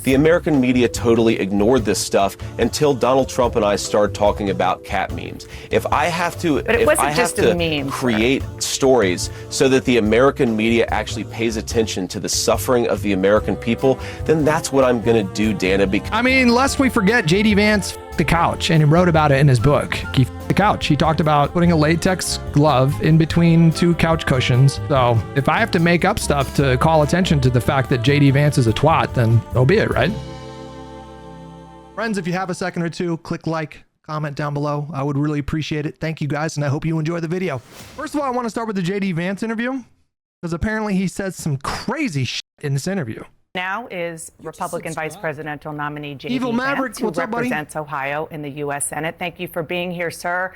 The American media totally ignored this stuff until Donald Trump and I started talking about cat memes. If I have to, create stories so that the American media actually pays attention to the suffering of the American people, then that's what I'm going to do, Dana. I mean, lest we forget, J.D. Vance the couch, and he wrote about it in his book. He the couch. He talked about putting a latex glove in between two couch cushions. So if I have to make up stuff to call attention to the fact that J.D. Vance is a twat, then so be it, right? Friends, if you have a second or two, click like, comment down below. I would really appreciate it. Thank you guys, and I hope you enjoy the video. First of all, I want to start with the J.D. Vance interview, because apparently he says some crazy shit in this interview. Now is Republican Vice Presidential nominee J.D. Evil Maverick, Vance, who what's up, buddy? represents Ohio in the U.S. Senate. Thank you for being here, sir.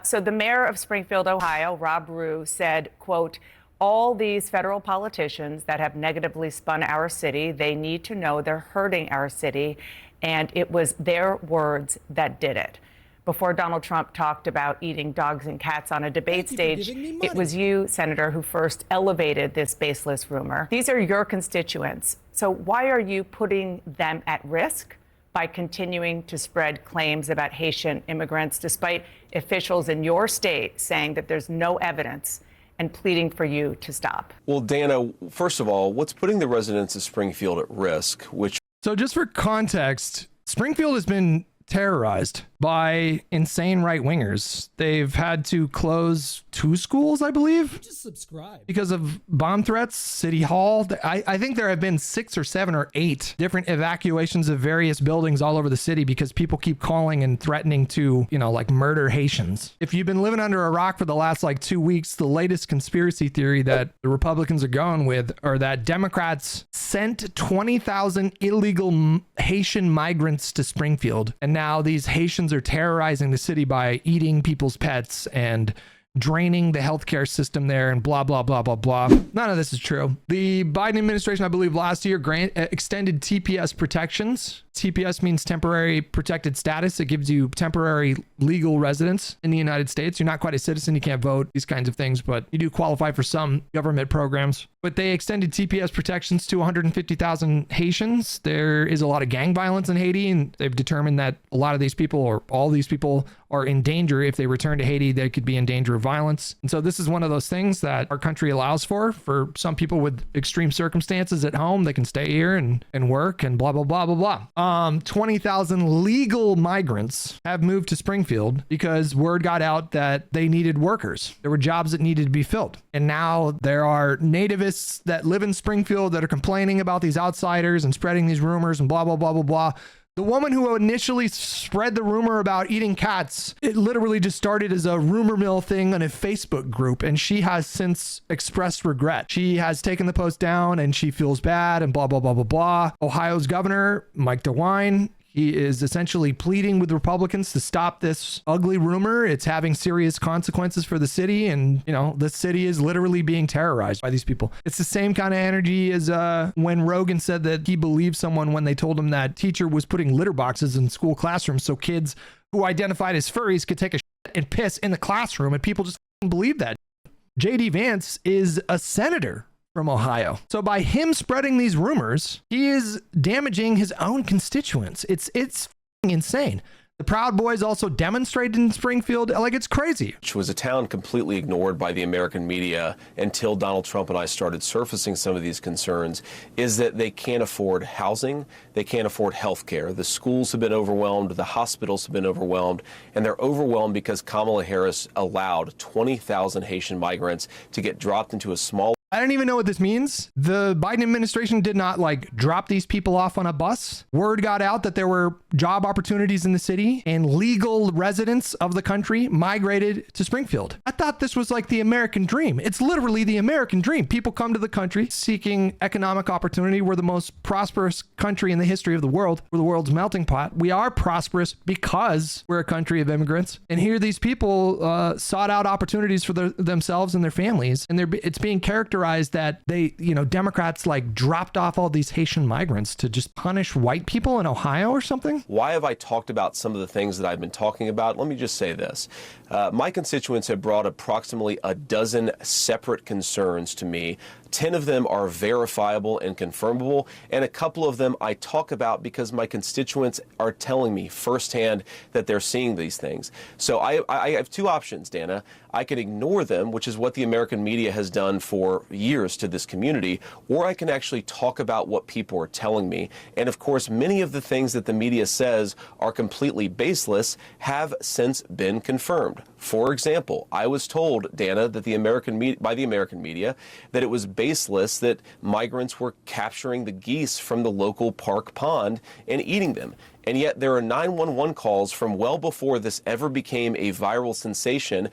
So the mayor of Springfield, Ohio, Rob Rue, said, quote, all these federal politicians that have negatively spun our city, they need to know they're hurting our city. And it was their words that did it. Before Donald Trump talked about eating dogs and cats on a debate stage, it was you, Senator, who first elevated this baseless rumor. These are your constituents. So why are you putting them at risk by continuing to spread claims about Haitian immigrants, despite officials in your state saying that there's no evidence and pleading for you to stop? Well, Dana, first of all, what's putting the residents of Springfield at risk, which... So just for context, Springfield has been terrorized by insane right-wingers. They've had to close 2 schools, I believe. Just subscribe. Because of bomb threats, City Hall. I think there have been 6 or 7 or 8 different evacuations of various buildings all over the city because people keep calling and threatening to, you know, like murder Haitians. If you've been living under a rock for the last like 2 weeks, the latest conspiracy theory that the Republicans are going with are that Democrats sent 20,000 illegal Haitian migrants to Springfield. And now these Haitians are terrorizing the city by eating people's pets and draining the healthcare system there and blah, blah, blah, blah, blah. None of this is true. The Biden administration, I believe last year, extended TPS protections. TPS means temporary protected status. It gives you temporary legal residence in the United States. You're not quite a citizen. You can't vote, these kinds of things, but you do qualify for some government programs. But they extended TPS protections to 150,000 Haitians. There is a lot of gang violence in Haiti, and they've determined that a lot of these people, or all these people, are in danger. If they return to Haiti, they could be in danger of violence. And so this is one of those things that our country allows for some people with extreme circumstances at home. They can stay here and work and blah, blah, blah, blah, blah. 20,000 legal migrants have moved to Springfield because word got out that they needed workers. There were jobs that needed to be filled. And now there are nativists that live in Springfield that are complaining about these outsiders and spreading these rumors and blah, blah, blah, blah, blah. The woman who initially spread the rumor about eating cats, it literally just started as a rumor mill thing on a Facebook group, and she has since expressed regret. She has taken the post down and she feels bad and blah, blah, blah, blah, blah. Ohio's governor, Mike DeWine, he is essentially pleading with Republicans to stop this ugly rumor. It's having serious consequences for the city. And, you know, the city is literally being terrorized by these people. It's the same kind of energy as when Rogan said that he believed someone when they told him that teacher was putting litter boxes in school classrooms so kids who identified as furries could take a shit and piss in the classroom. And people just believe that. J.D. Vance is a senator from Ohio. So by him spreading these rumors, he is damaging his own constituents. It's insane. The Proud Boys also demonstrated in Springfield. Like, it's crazy. Which was a town completely ignored by the American media until Donald Trump and I started surfacing some of these concerns, is that they can't afford housing. They can't afford health care. The schools have been overwhelmed. The hospitals have been overwhelmed. And they're overwhelmed because Kamala Harris allowed 20,000 Haitian migrants to get dropped into a small... I don't even know what this means. The Biden administration did not like drop these people off on a bus. Word got out that there were job opportunities in the city and legal residents of the country migrated to Springfield. I thought this was like the American dream. It's literally the American dream. People come to the country seeking economic opportunity. We're the most prosperous country in the history of the world. We're the world's melting pot. We are prosperous because we're a country of immigrants. And here these people sought out opportunities for themselves and their families. And it's being characterized that they, you know, Democrats like dropped off all these Haitian migrants to just punish white people in Ohio or something. Why have I talked about some of the things that I've been talking about? Let me just say this. My constituents have brought approximately a dozen separate concerns to me 10 of them are verifiable and confirmable, and a couple of them I talk about because my constituents are telling me firsthand that they're seeing these things. So I have two options, Dana. I can ignore them, which is what the American media has done for years to this community, or I can actually talk about what people are telling me. And of course, many of the things that the media says are completely baseless have since been confirmed. For example, I was told, Dana, that by the American media that it was baseless that migrants were capturing the geese from the local park pond and eating them. And yet there are 911 calls from well before this ever became a viral sensation.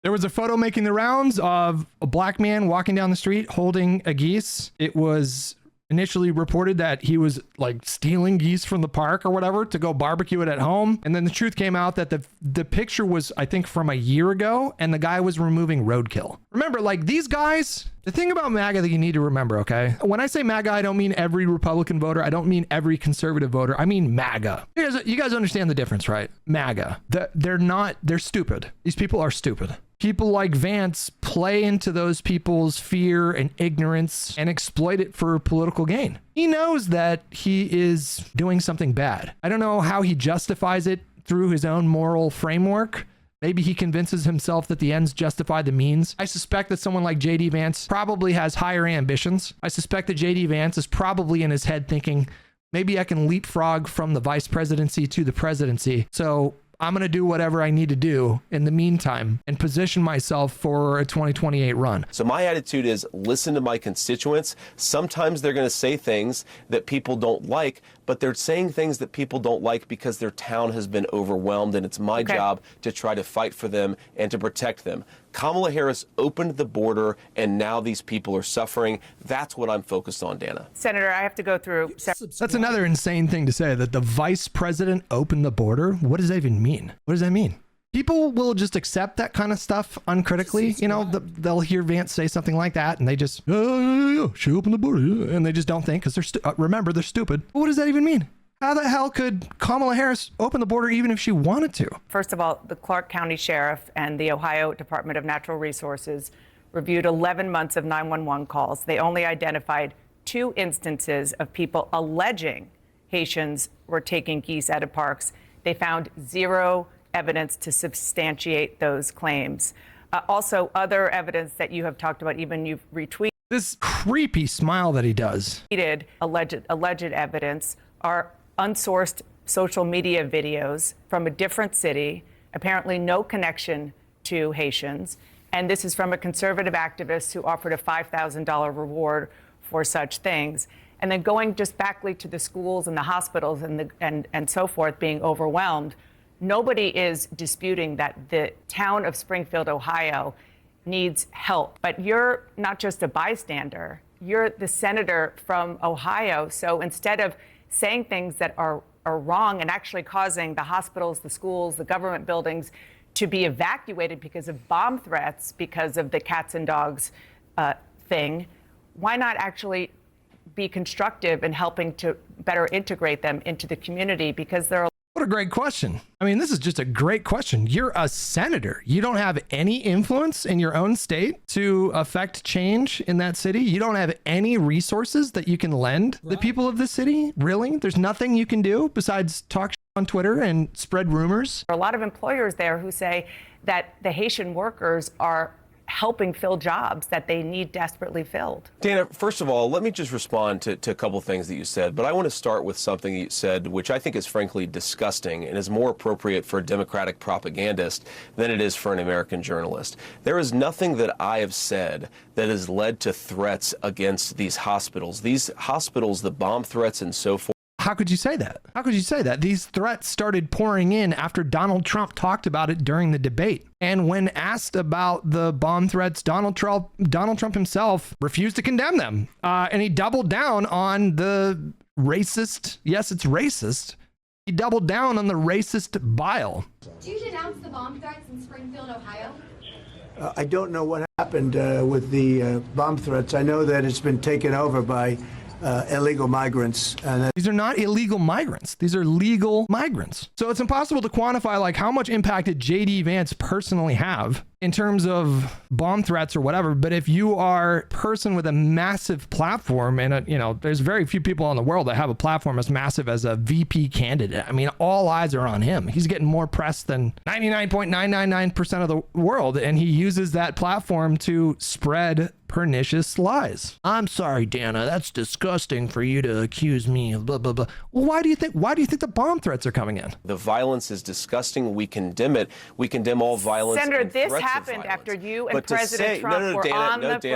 There was a photo making the rounds of a black man walking down the street holding a geese. It was initially reported that he was like stealing geese from the park or whatever to go barbecue it at home. And then the truth came out that the picture was, I think, from a year ago, and the guy was removing roadkill. Remember, like, these guys, the thing about MAGA that you need to remember, okay? When I say MAGA, I don't mean every Republican voter. I don't mean every conservative voter. I mean MAGA. You guys understand the difference, right? MAGA. They're stupid. These people are stupid. People like Vance play into those people's fear and ignorance and exploit it for political gain. He knows that he is doing something bad. I don't know how he justifies it through his own moral framework. Maybe he convinces himself that the ends justify the means. I suspect that someone like JD Vance probably has higher ambitions. I suspect that JD Vance is probably in his head thinking, maybe I can leapfrog from the vice presidency to the presidency. So I'm going to do whatever I need to do in the meantime and position myself for a 2028 run. So my attitude is listen to my constituents. Sometimes they're going to say things that people don't like, but they're saying things that people don't like because their town has been overwhelmed, and it's my job to try to fight for them and to protect them. Kamala Harris opened the border, and now these people are suffering. That's what I'm focused on, Dana. Senator, I have to go through. That's another insane thing to say, that the vice president opened the border. What does that even mean? What does that mean? People will just accept that kind of stuff uncritically. You know, they'll hear Vance say something like that, and they just, she opened the border, and they just don't think, because remember, they're stupid. But what does that even mean? How the hell could Kamala Harris open the border even if she wanted to? First of all, the Clark County Sheriff and the Ohio Department of Natural Resources reviewed 11 months of 911 calls. They only identified 2 instances of people alleging Haitians were taking geese out of parks. They found 0 evidence to substantiate those claims. Also, other evidence that you have talked about, even you've retweeted. This creepy smile that he does. Alleged evidence are unsourced social media videos from a different city, apparently no connection to Haitians. And this is from a conservative activist who offered a $5,000 reward for such things. And then going just backly to the schools and the hospitals and so forth being overwhelmed, nobody is disputing that the town of Springfield, Ohio needs help. But you're not just a bystander, you're the senator from Ohio. So instead of saying things that are wrong and actually causing the hospitals, the schools, the government buildings to be evacuated because of bomb threats, because of the cats and dogs thing, why not actually be constructive in helping to better integrate them into the community? Because there are. What a great question. I mean, this is just a great question. You're a senator. You don't have any influence in your own state to affect change in that city. You don't have any resources that you can lend the people of the city. Really? There's nothing you can do besides talk on Twitter and spread rumors. There are a lot of employers there who say that the Haitian workers are helping fill jobs that they need desperately filled. Dana, first of all, let me just respond to a couple things that you said, but I want to start with something you said, which I think is frankly disgusting and is more appropriate for a Democratic propagandist than it is for an American journalist. There is nothing that I have said that has led to threats against these hospitals. These hospitals, the bomb threats and so forth. How could you say that? How could you say that? These threats started pouring in after Donald Trump talked about it during the debate. And when asked about the bomb threats, Donald Trump himself refused to condemn them. And he doubled down on the racist. Yes, it's racist. He doubled down on the racist bile. Do you denounce the bomb threats in Springfield, Ohio? I don't know what happened with the bomb threats. I know that it's been taken over by illegal migrants. These are not illegal migrants. These are legal migrants. So it's impossible to quantify like how much impact did JD Vance personally have in terms of bomb threats or whatever, but if you are a person with a massive platform and, there's very few people in the world that have a platform as massive as a VP candidate. I mean, all eyes are on him. He's getting more press than 99.999% of the world, and he uses that platform to spread pernicious lies. I'm sorry, Dana, that's disgusting for you to accuse me of blah, blah, blah. Well, why do you think the bomb threats are coming in? The violence is disgusting. We condemn it. We condemn all violence. Senator, and this threats of happened violence. after you and But to President say- Trump no, no, were Dana,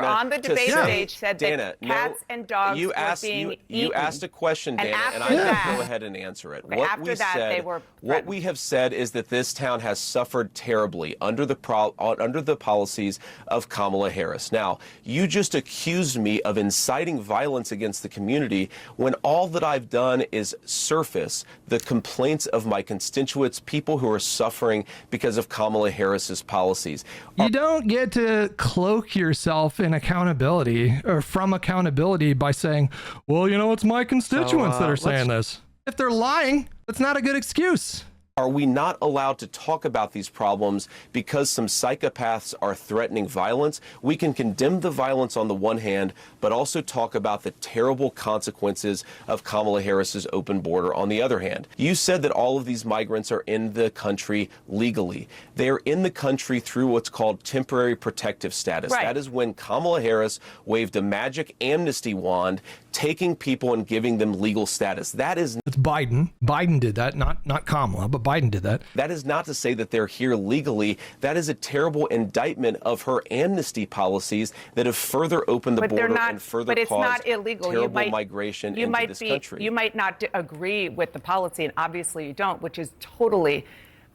on the to debate say- stage, said Dana, that cats and dogs you were asked, being you eaten. asked a question, And Dana, and after I'm going to that- go ahead and answer it. Okay, What after we that, said, they were what threatened. we have said is that this town has suffered terribly under the policies of Kamala Harris. Now, you just accused me of inciting violence against the community when all that I've done is surface the complaints of my constituents, people who are suffering because of Kamala Harris's policies. You don't get to cloak yourself in accountability or from accountability by saying, well, it's my constituents that are saying this. If they're lying, that's not a good excuse. Are we not allowed to talk about these problems because some psychopaths are threatening violence? We can condemn the violence on the one hand, but also talk about the terrible consequences of Kamala Harris's open border on the other hand. You said that all of these migrants are in the country legally. They're in the country through what's called temporary protective status. Right. That is when Kamala Harris waved a magic amnesty wand, taking people and giving them legal status. That is It's Biden. Biden did that, not Kamala, but Biden did that. That is not to say that they're here legally. That is a terrible indictment of her amnesty policies that have further opened the border and further but it's caused not illegal. terrible migration into this country. You might not agree with the policy, and obviously you don't, which is totally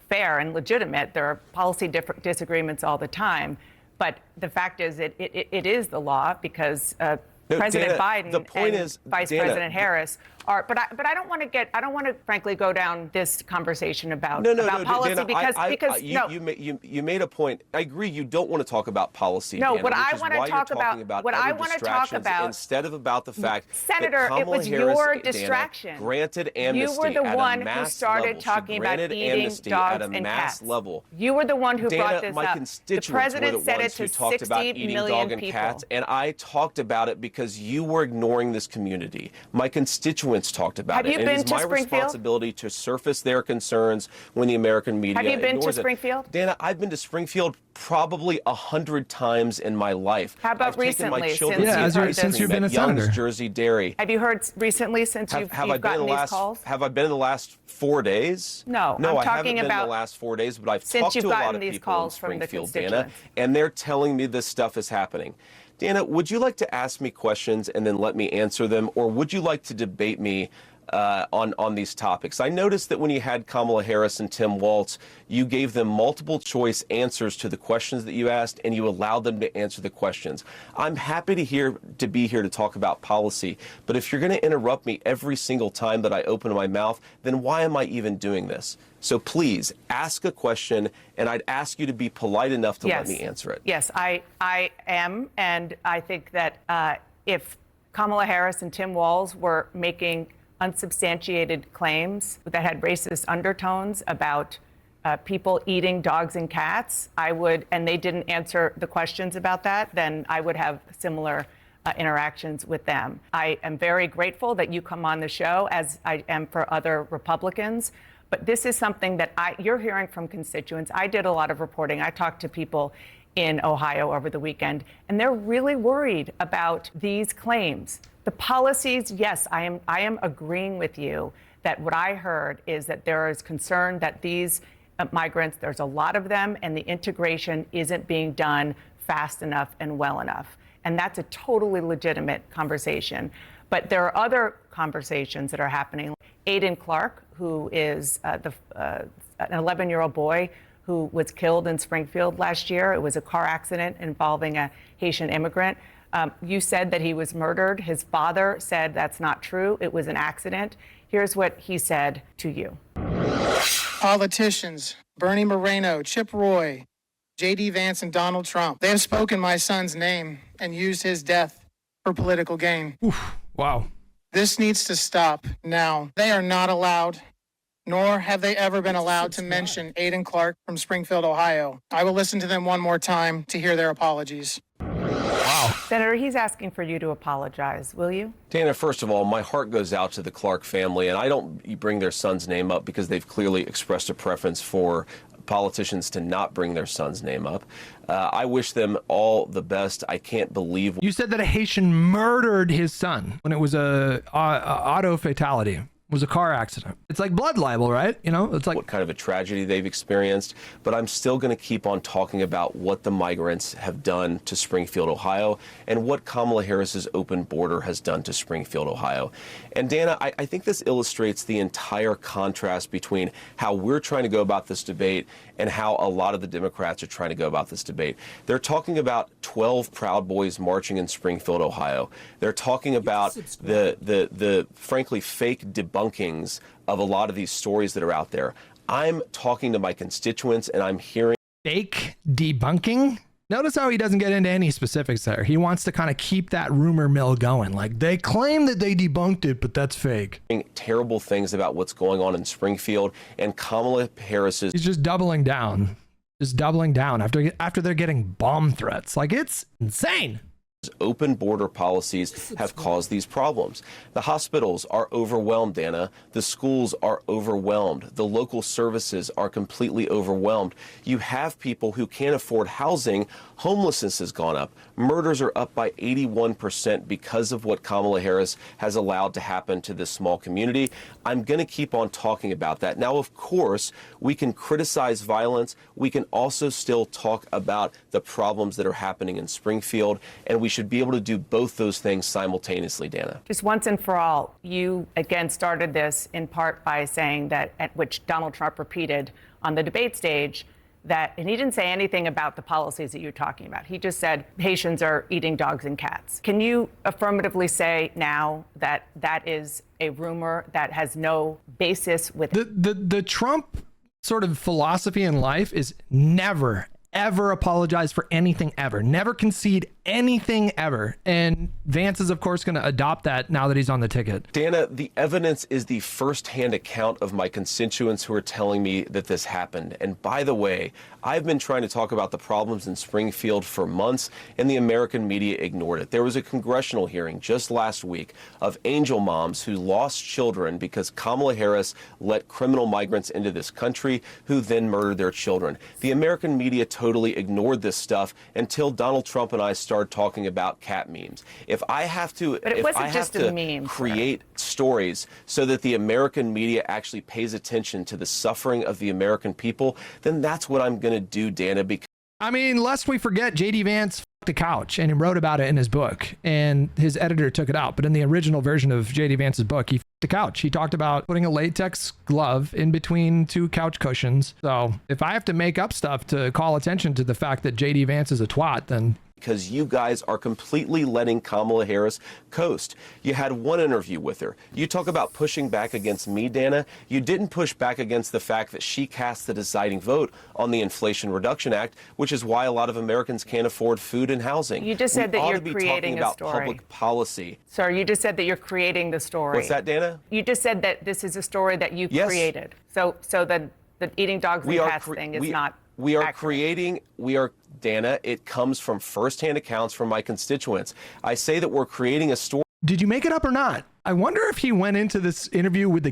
fair and legitimate. There are policy disagreements all the time, but the fact is it is the law because President Dana, Biden the point and is, Vice Dana, President Harris are, but I don't want to frankly go down this conversation about policy Dana, because you made a point. I agree. You don't want to talk about policy. No, Dana, what I want want to to talk about, what I want to talk about, instead of about the fact Senator, that Kamala it was Harris, your Dana, distraction. Granted amnesty You were the at a one who mass started level. talking She about granted eating amnesty dogs at a and mass cats. level. You were the one who Dana, brought this my up. constituents The president were the said ones it to who talked about 60 eating million dog and people. cats, and I talked about it because you were ignoring this community. My constituents talked about Have it. you And been it is to my Springfield? responsibility to surface their concerns when the American media Have you been to ignores it. Springfield? Dana, I've been to Springfield probably 100 times in my life. How about I've taken my recently, children since to you've the heard ice this? Since you've cream been at a Young's senator. Jersey Dairy. Have you heard recently since you've gotten these calls? Have I been in the last 4 days? No, no, I'm I haven't talking been in about the last 4 days, but I've since talked you've to a lot gotten of these people in calls from the Springfield, Dana, constituents. and they're telling me this stuff is happening. Dana, would you like to ask me questions and then let me answer them, or would you like to debate me on these topics? I noticed that when you had Kamala Harris and Tim Walz, you gave them multiple choice answers to the questions that you asked, and you allowed them to answer the questions. I'm happy to be here to talk about policy, but if you're going to interrupt me every single time that I open my mouth, then why am I even doing this? So please ask a question, and I'd ask you to be polite enough to let me answer it. Yes, I am, and I think that if Kamala Harris and Tim Walz were making unsubstantiated claims that had racist undertones about people eating dogs and cats, and they didn't answer the questions about that, then I would have similar interactions with them. I am very grateful that you come on the show, as I am for other Republicans. But this is something that you're hearing from constituents. I did a lot of reporting. I talked to people in Ohio over the weekend, and they're really worried about these claims. The policies, yes, I am agreeing with you that what I heard is that there is concern that these migrants, there's a lot of them, and the integration isn't being done fast enough and well enough. And that's a totally legitimate conversation. But there are other conversations that are happening. Aiden Clark, who is an 11-year-old boy who was killed in Springfield last year. It was a car accident involving a Haitian immigrant. You said that he was murdered. His father said that's not true. It was an accident. Here's what he said to you. Politicians, Bernie Moreno, Chip Roy, J.D. Vance, and Donald Trump, they have spoken my son's name and used his death for political gain. Oof, wow. This needs to stop now. They are not allowed nor have they ever been allowed to mention Aiden Clark from Springfield, Ohio. I will listen to them one more time to hear their apologies. Senator, he's asking for you to apologize. Will you? Dana, first of all, my heart goes out to the Clark family, and I don't bring their son's name up because they've clearly expressed a preference for politicians to not bring their son's name up. I wish them all the best. I can't believe You said that a Haitian murdered his son when it was a auto fatality. It was a car accident. It's like blood libel, right? You know, it's like what kind of a tragedy they've experienced, but I'm still going to keep on talking about what the migrants have done to Springfield, Ohio, and what Kamala Harris's open border has done to Springfield, Ohio. And Dana, I think this illustrates the entire contrast between how we're trying to go about this debate and how a lot of the Democrats are trying to go about this debate. They're talking about 12 Proud Boys marching in Springfield, Ohio. They're talking about the frankly fake debunkings of a lot of these stories that are out there. I'm talking to my constituents and I'm hearing fake debunking. Notice how he doesn't get into any specifics there. He wants to kind of keep that rumor mill going. Like, they claim that they debunked it, but that's fake. Terrible things about what's going on in Springfield, and Kamala Harris's... He's just doubling down. Just doubling down after they're getting bomb threats. Like, it's insane. Open border policies have caused these problems. The hospitals are overwhelmed, Dana. The schools are overwhelmed. The local services are completely overwhelmed. You have people who can't afford housing. Homelessness has gone up. Murders are up by 81% because of what Kamala Harris has allowed to happen to this small community. I'm going to keep on talking about that. Now, of course, we can criticize violence. We can also still talk about the problems that are happening in Springfield, and we should be able to do both those things simultaneously, Dana. Just once and for all, you again started this in part by saying that, at which Donald Trump repeated on the debate stage, that, and he didn't say anything about the policies that you're talking about. He just said Haitians are eating dogs and cats. Can you affirmatively say now that that is a rumor that has no basis with the Trump sort of philosophy in life is never, ever apologize for anything ever. Never concede anything ever. And Vance is, of course, going to adopt that now that he's on the ticket. Dana, the evidence is the firsthand account of my constituents who are telling me that this happened. And by the way, I've been trying to talk about the problems in Springfield for months, and the American media ignored it. There was a congressional hearing just last week of angel moms who lost children because Kamala Harris let criminal migrants into this country who then murdered their children. The American media totally ignored this stuff until Donald Trump and I started talking about cat memes. If I have to, create stories so that the American media actually pays attention to the suffering of the American people, then that's what I'm going to do, Dana. Because I mean, lest we forget, J.D. Vance fucked the couch, and he wrote about it in his book, and his editor took it out. But in the original version of J.D. Vance's book, he fucked the couch. He talked about putting a latex glove in between two couch cushions. So if I have to make up stuff to call attention to the fact that J.D. Vance is a twat, then because you guys are completely letting Kamala Harris coast. You had one interview with her. You talk about pushing back against me, Dana. You didn't push back against the fact that she cast the deciding vote on the Inflation Reduction Act, which is why a lot of Americans can't afford food and housing. You just said that you're creating a story. Public policy. Sir, you just said that you're creating the story. What's that, Dana? You just said that this is a story that you created. So the eating dogs and cats thing is not accurate. Dana, it comes from firsthand accounts from my constituents. I say that we're creating a story. Did you make it up or not? I wonder if he went into this interview with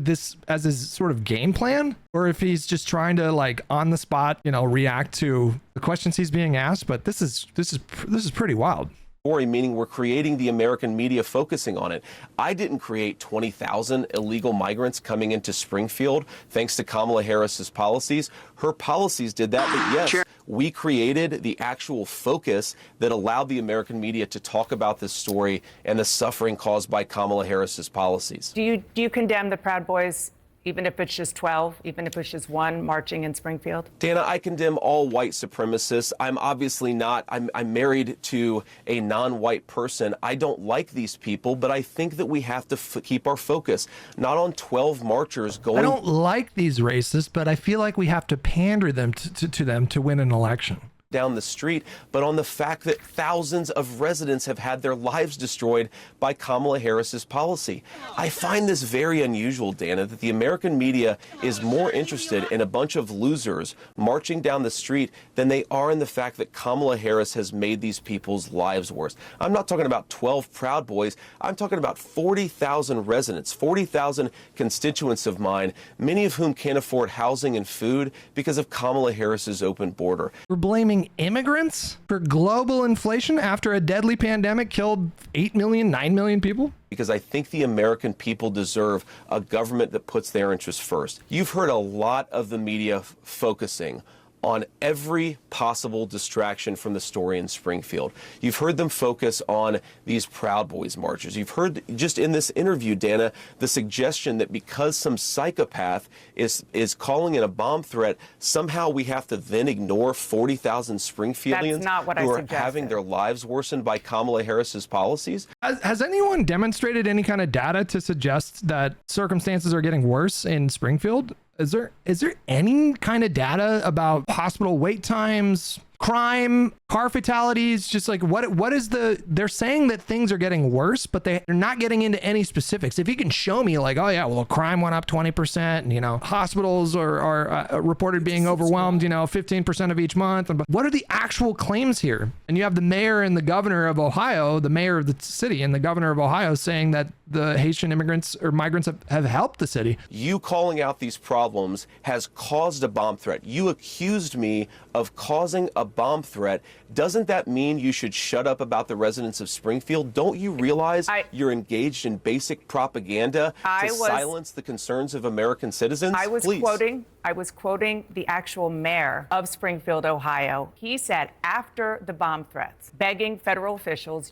this as his sort of game plan, or if he's just trying to, like, on the spot, react to the questions he's being asked. But this is pretty wild. Meaning we're creating the American media focusing on it. I didn't create 20,000 illegal migrants coming into Springfield thanks to Kamala Harris's policies. Her policies did that, but yes, we created the actual focus that allowed the American media to talk about this story and the suffering caused by Kamala Harris's policies. Do you condemn the Proud Boys, even if it's just 12, even if it's just one marching in Springfield? Dana, I condemn all white supremacists. I'm obviously not. I'm married to a non-white person. I don't like these people, but I think that we have to keep our focus not on 12 marchers going. I don't like these racists, but I feel like we have to pander them to them to win an election. down the street, but on the fact that thousands of residents have had their lives destroyed by Kamala Harris's policy. I find this very unusual, Dana, that the American media is more interested in a bunch of losers marching down the street than they are in the fact that Kamala Harris has made these people's lives worse. I'm not talking about 12 Proud Boys. I'm talking about 40,000 residents, 40,000 constituents of mine, many of whom can't afford housing and food because of Kamala Harris's open border. We're blaming immigrants for global inflation after a deadly pandemic killed 8 million, 9 million people? Because I think the American people deserve a government that puts their interests first. You've heard a lot of the media focusing on every possible distraction from the story in Springfield. You've heard them focus on these Proud Boys marches. You've heard just in this interview, Dana, the suggestion that because some psychopath is calling it a bomb threat, somehow we have to then ignore 40,000 Springfieldians who are having their lives worsened by Kamala Harris's policies. Has anyone demonstrated any kind of data to suggest that circumstances are getting worse in Springfield? Is there any kind of data about hospital wait times, crime, car fatalities? Just like what is they're saying that things are getting worse, but they're not getting into any specifics. If you can show me like, oh yeah, well, crime went up 20% and, hospitals are reported being overwhelmed, 15% of each month. But what are the actual claims here? And you have the mayor and the governor of Ohio, the mayor of the city and the governor of Ohio saying that the Haitian immigrants or migrants have helped the city. You calling out these problems has caused a bomb threat. You accused me of causing a bomb threat. Doesn't that mean you should shut up about the residents of Springfield? Don't you realize you're engaged in basic propaganda to silence the concerns of American citizens? I was quoting the actual mayor of Springfield, Ohio. He said after the bomb threats, begging federal officials,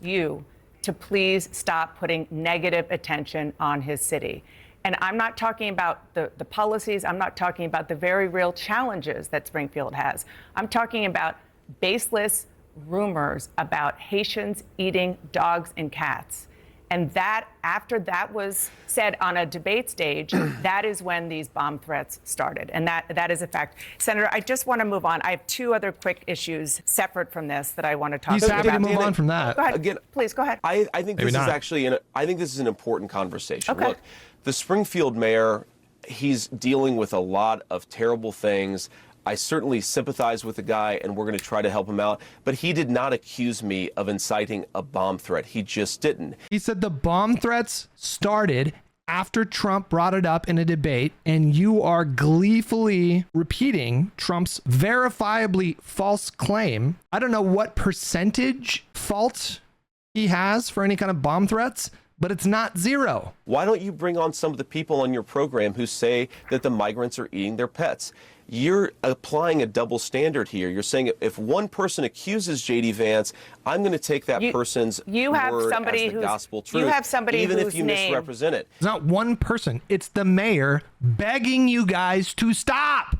to please stop putting negative attention on his city. And I'm not talking about the policies. I'm not talking about the very real challenges that Springfield has. I'm talking about baseless rumors about Haitians eating dogs and cats. And that, after that was said on a debate stage, that is when these bomb threats started. And that is a fact. Senator, I just want to move on. I have two other quick issues separate from this that I want to talk about. He's happy to move on from that. Go ahead. Again, please go ahead. I think this is actually, I think this is an important conversation. Okay. Look, the Springfield mayor, he's dealing with a lot of terrible things. I certainly sympathize with the guy, and we're going to try to help him out. But he did not accuse me of inciting a bomb threat. He just didn't. He said the bomb threats started after Trump brought it up in a debate, and you are gleefully repeating Trump's verifiably false claim. I don't know what percentage fault he has for any kind of bomb threats, but it's not zero. Why don't you bring on some of the people on your program who say that the migrants are eating their pets? You're applying a double standard here. You're saying if one person accuses J.D. Vance, I'm going to take that person's word as the gospel truth, you have somebody even whose if you name misrepresent it. It's not one person. It's the mayor begging you guys to stop.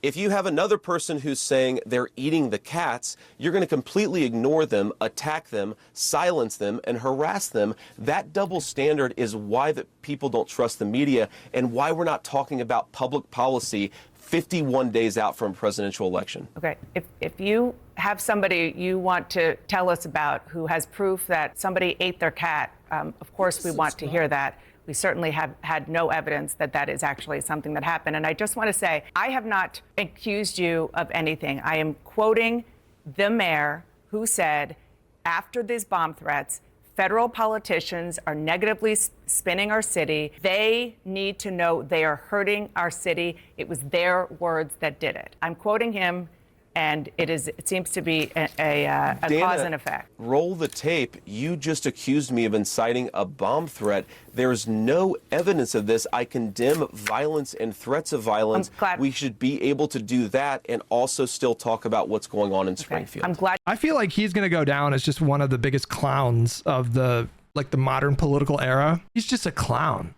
If you have another person who's saying they're eating the cats, you're going to completely ignore them, attack them, silence them, and harass them. That double standard is why people don't trust the media and why we're not talking about public policy 51 days out from a presidential election. Okay, if you have somebody you want to tell us about who has proof that somebody ate their cat, of course we want to hear that. We certainly have had no evidence that that is actually something that happened. And I just want to say, I have not accused you of anything. I am quoting the mayor who said, after these bomb threats, federal politicians are negatively spinning our city. They need to know they are hurting our city. It was their words that did it. I'm quoting him, and it seems to be a Dana, cause and effect. Roll the tape. You just accused me of inciting a bomb threat. There's no evidence of this. I condemn violence and threats of violence. We should be able to do that and also still talk about what's going on in Springfield. I'm glad. I feel like he's going to go down as just one of the biggest clowns of the modern political era. He's just a clown,